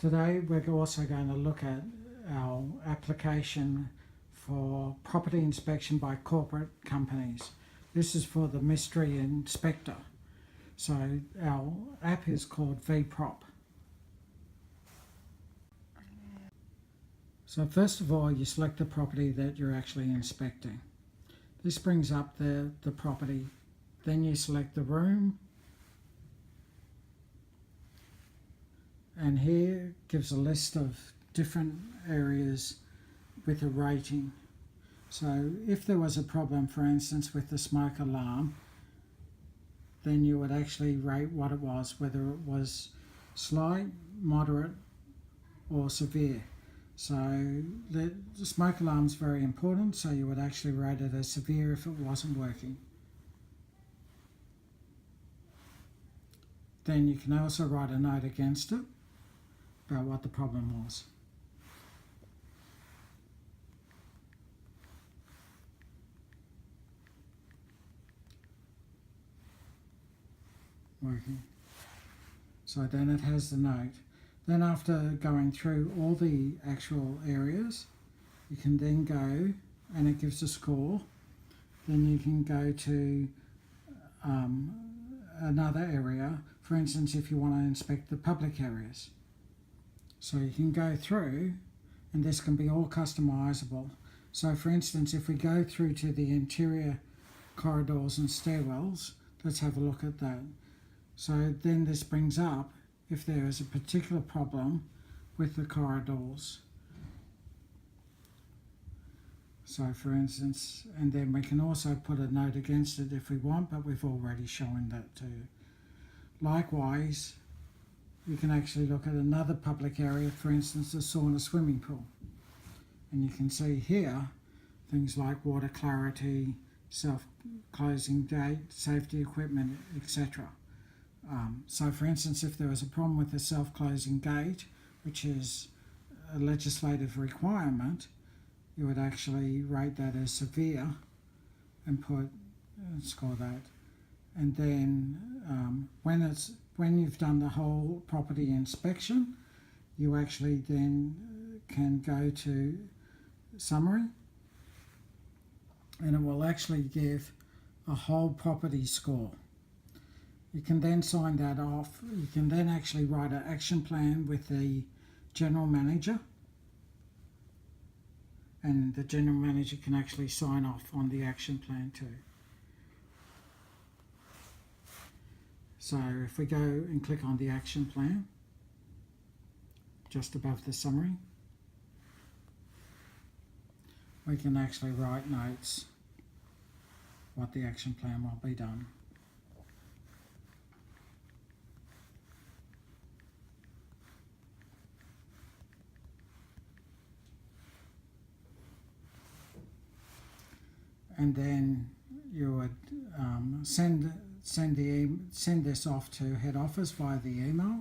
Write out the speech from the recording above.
Today we're also going to look at our application for property inspection by corporate companies. This is for the mystery inspector. So our app is called VProp. So first of all, you select the property that you're actually inspecting. This brings up the property. Then you select the room. And here gives a list of different areas with a rating. So if there was a problem, for instance, with the smoke alarm, then you would actually rate what it was, whether it was slight, moderate, or severe. So the smoke alarm is very important, so you would actually rate it as severe if it wasn't working. Then you can also write a note against it about what the problem was. Working. So then it has the note. Then after going through all the actual areas, you can then go, and it gives a score. Then you can go to another area, for instance, if you want to inspect the public areas. So you can go through, and this can be all customizable. So for instance, if we go through to the interior corridors and stairwells, let's have a look at that. So then this brings up if there is a particular problem with the corridors. So for instance, and then we can also put a note against it if we want, but we've already shown that too. Likewise, you can actually look at another public area, for instance, the sauna swimming pool. And you can see here things like water clarity, self-closing gate, safety equipment, etc. So for instance, if there was a problem with the self-closing gate, which is a legislative requirement, you would actually rate that as severe and score that. And then when you've done the whole property inspection, you actually then can go to summary, and it will actually give a whole property score. You can then sign that off. You can then actually write an action plan with the general manager, and the general manager can actually sign off on the action plan too. So if we go and click on the action plan, just above the summary, we can actually write notes what the action plan will be done. And then you would send this off to head office via the email.